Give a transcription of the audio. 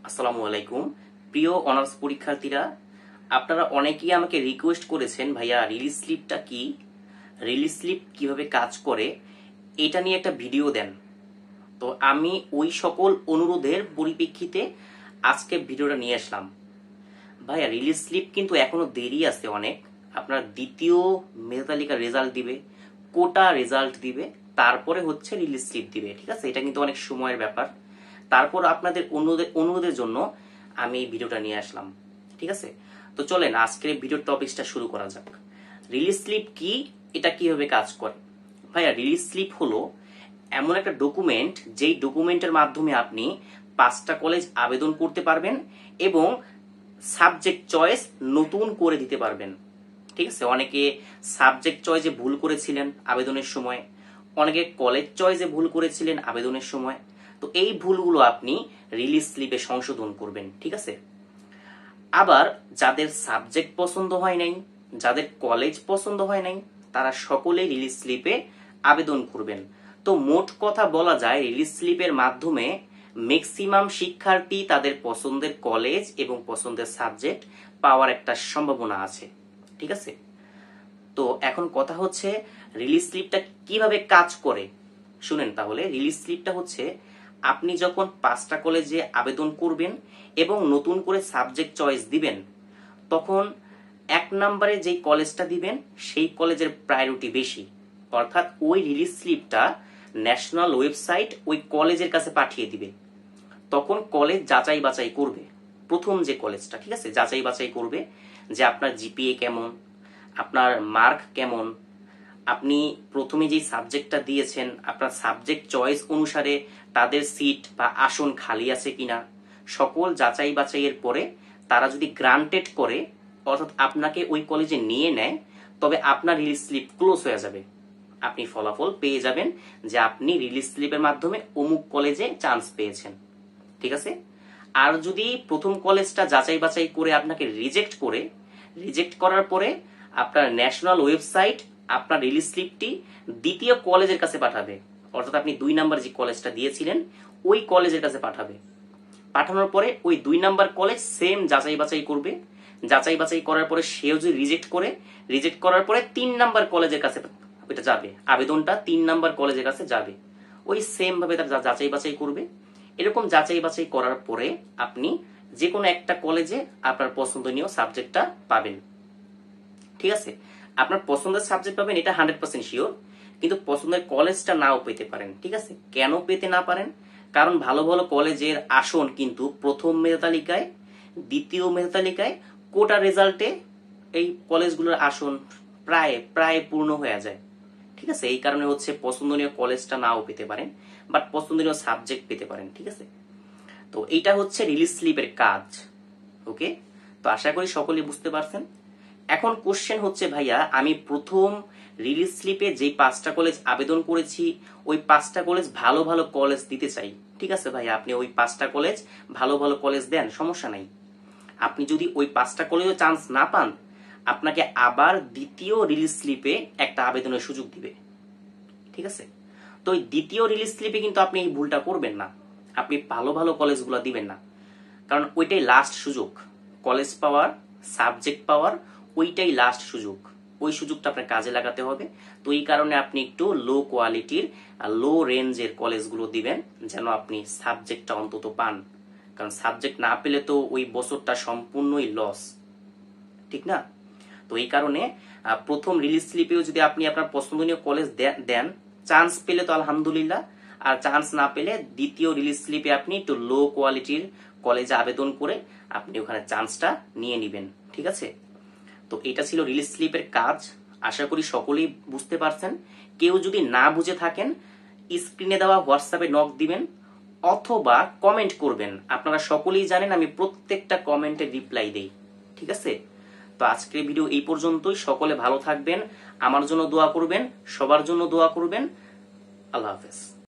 আসসালামু আলাইকুম প্রিয় অনার্স পরীক্ষার্থীরা, আপনারা অনেকেই আমাকে রিকোয়েস্ট করেছেন ভাইয়া রিলিজ স্লিপটা কি, রিলিজ স্লিপ কিভাবে কাজ করে এটা নিয়ে একটা ভিডিও দেন। তো আমি ওই সকল অনুরোধের পরিপ্রেক্ষিতে আজকে ভিডিওটা নিয়ে আসলাম। ভাইয়া রিলিজ স্লিপ কিন্তু এখনো দেরি আছে অনেক। আপনার দ্বিতীয় মেধা তালিকার রেজাল্ট দিবে, কোটা রেজাল্ট দিবে, তারপরে হচ্ছে রিলিজ স্লিপ দিবে। ঠিক আছে, এটা কিন্তু অনেক সময়ের ব্যাপার। তারপর আপনাদের অনুরোধের জন্য আমি এই ভিডিওটা নিয়ে আসলাম। ঠিক আছে, তো চলেন আজকের ভিডিওর টপিকসটা শুরু করা যাক। রিলিজ স্লিপ কি, এটা কিভাবে কাজ করে? ভাইয়া রিলিজ স্লিপ হলো এমন একটা ডকুমেন্ট যেই ডকুমেন্টের মাধ্যমে আপনি 5টা কলেজ আবেদন করতে পারবেন এবং সাবজেক্ট চয়েস নতুন করে দিতে পারবেন। ঠিক আছে, অনেকে সাবজেক্ট চয়েসে ভুল করেছিলেন আবেদনের সময়, অনেকে কলেজ চয়েসে ভুল করেছিলেন আবেদনের সময়। তো এই ভুলগুলো আপনি রিলিজ স্লিপে সংশোধন করবেন। ঠিক আছে, আবার যাদের সাবজেক্ট পছন্দ হয় নাই, যাদের কলেজ পছন্দ হয় নাই, তারা সকলেই রিলিজ স্লিপে আবেদন করবেন। তো মোট কথা বলা যায় রিলিজ স্লিপের মাধ্যমে ম্যাক্সিমাম শিক্ষার্থী তাদের পছন্দের কলেজ এবং পছন্দের সাবজেক্ট পাওয়ার একটা সম্ভাবনা আছে। ঠিক আছে, তো এখন কথা হচ্ছে রিলিজ স্লিপটা কিভাবে কাজ করে শুনেন। তাহলে রিলিজ স্লিপটা হচ্ছে আপনি যখন 5টা কলেজে আবেদন করবেন এবং নতুন করে সাবজেক্ট চয়েস দিবেন, তখন 1 নম্বরে যেই কলেজটা দিবেন সেই কলেজের প্রায়োরিটি বেশি। অর্থাৎ ওই রিলিজ স্লিপটা ন্যাশনাল ওয়েবসাইট ওই কলেজের কাছে পাঠিয়ে দিবে। তখন কলেজ যাচাই বাছাই করবে, প্রথম যে কলেজটা, ঠিক আছে, যাচাই বাছাই করবে যে আপনার জিপিএ কেমন, আপনার মার্ক কেমন, আপনি প্রথমে যে সাবজেক্টটা দিয়েছেন আপনার সাবজেক্ট চয়েস অনুসারে তাদের সিট বা আসন খালি আছে কিনা, সকল যাচাই বাছাইয়ের পরে তারা যদি গ্রান্টেড করে, অর্থাৎ আপনাকে ওই কলেজে নিয়ে নেয়, তবে আপনার রিলিজ স্লিপ ক্লোজ হয়ে যাবে। আপনি ফলাফল পেয়ে যাবেন যে আপনি রিলিজ স্লিপের মাধ্যমে অমুক কলেজে চান্স পেয়েছেন। ঠিক আছে, আর যদি প্রথম কলেজটা যাচাই বাছাই করে আপনাকে রিজেক্ট করার পরে আপনার ন্যাশনাল ওয়েবসাইট আপনার রিলিজ স্লিপটি দ্বিতীয় কলেজের কাছে পাঠাবে। অর্থাৎ আপনি 2 নাম্বার যে কলেজটা দিয়েছিলেন ওই কলেজের কাছে পাঠাবে। পাঠানোর পরে ওই 2 নাম্বার কলেজ সেম যাচাই বাছাই করবে। যাচাই বাছাই করার পরে সেও যদি রিজেক্ট করার পরে 3 নাম্বার কলেজের কাছে ওইটা যাবে, আবেদনটা 3 নাম্বার কলেজের কাছে যাবে। ওই সেম ভাবে তার যাচাই বাছাই করবে। এরকম যাচাই বাছাই করার পরে আপনি যে কোনো একটা কলেজে আপনার পছন্দনীয় সাবজেক্টটা পাবেন। ঠিক আছে, আপনার পছন্দের সাবজেক্ট পাবেন এটা 100% শিওর, কিন্তু পছন্দের কলেজটা নাও পেতে পারেন। ঠিক আছে, কেন পেতে না পারেন? কারণ ভালো ভালো কলেজের আসন কিন্তু প্রথম মেধা তালিকায়, দ্বিতীয় মেধা তালিকায়, কোটা রেজাল্টে এই কলেজগুলোর আসন প্রায় পূর্ণ হয়ে যায়। ঠিক আছে, এই কারণে হচ্ছে পছন্দনীয় কলেজটা নাও পেতে পারেন, বাট পছন্দনীয় সাবজেক্ট পেতে পারেন। ঠিক আছে, তো এইটা হচ্ছে রিলিজ স্লিপের কাজ। ওকে, তো আশা করি সকলেই বুঝতে পারছেন। এখন কোশ্চেন হচ্ছে ভাইয়া আমি প্রথম রিলিজ স্লিপে যে 5টা কলেজ আবেদন করেছি ওই 5টা কলেজ ভালো ভালো কলেজ দিতে চাই। ঠিক আছে ভাইয়া, আপনি ওই 5টা কলেজ ভালো ভালো কলেজ দেন, সমস্যা নাই। আপনি যদি ওই 5টা কলেজও চান্স না পান, আপনাকে আবার দ্বিতীয় রিলিজ স্লিপে একটা আবেদনের সুযোগ দিবে। ঠিক আছে, তো ওই দ্বিতীয় রিলিজ স্লিপে কিন্তু আপনি এই ভুলটা করবেন না, আপনি ভালো ভালো কলেজগুলো দিবেন না। কারণ ওইটাই লাস্ট সুযোগ, কলেজ পাওয়ার, সাবজেক্ট পাওয়ার, ওইটাই লাস্ট সুযোগ। ওই সুযোগটা আপনার কাজে লাগাতে হবে। তো এই কারণে আপনি একটু লো কোয়ালিটির, লো রেঞ্জের কলেজগুলো দিবেন, যেন আপনি সাবজেক্টটা অন্তত পান। কারণ সাবজেক্ট না পেলে তো ওই বছরটা সম্পূর্ণই লস, ঠিক না? তো এই কারণে প্রথম রিলিজ স্লিপেও যদি আপনি আপনার পছন্দনীয় কলেজ দেন, চান্স পেলে তো আলহামদুলিল্লাহ, আর চান্স না পেলে দ্বিতীয় রিলিজ স্লিপে আপনি একটু লো কোয়ালিটির কলেজে আবেদন করে আপনি ওখানে চান্সটা নিয়ে নেবেন। ঠিক আছে, তো এটা ছিল রিলিজ স্লিপের কাজ। আশা করি সকলেই বুঝতে পারছেন। কেউ যদি না বুঝে থাকেন স্ক্রিনে দেওয়া হোয়াটসঅ্যাপে নক দিবেন অথবা কমেন্ট করবেন। আপনারা সকলেই জানেন আমি প্রত্যেকটা কমেন্টে রিপ্লাই দেই। ঠিক আছে, তো আজকের ভিডিও এই পর্যন্তই। সকলে ভালো থাকবেন, আমার জন্য দোয়া করবেন, সবার জন্য দোয়া করবেন। আল্লাহ হাফেজ।